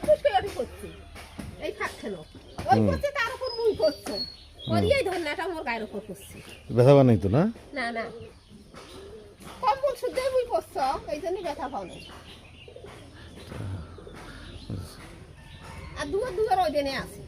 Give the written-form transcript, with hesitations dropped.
খুশ করে ওটি করছি এই থাকছে না ওই করছে তার উপর মুই করছে করিয়েই ধন্যাটা মোর গায়ের উপর করছি ব্যথা বানাই তো না না না কম্বল শুদ্ধই মুই করছ এই জন্যই ব্যথা পাও না আর দুয়ার ওই দিনে আছে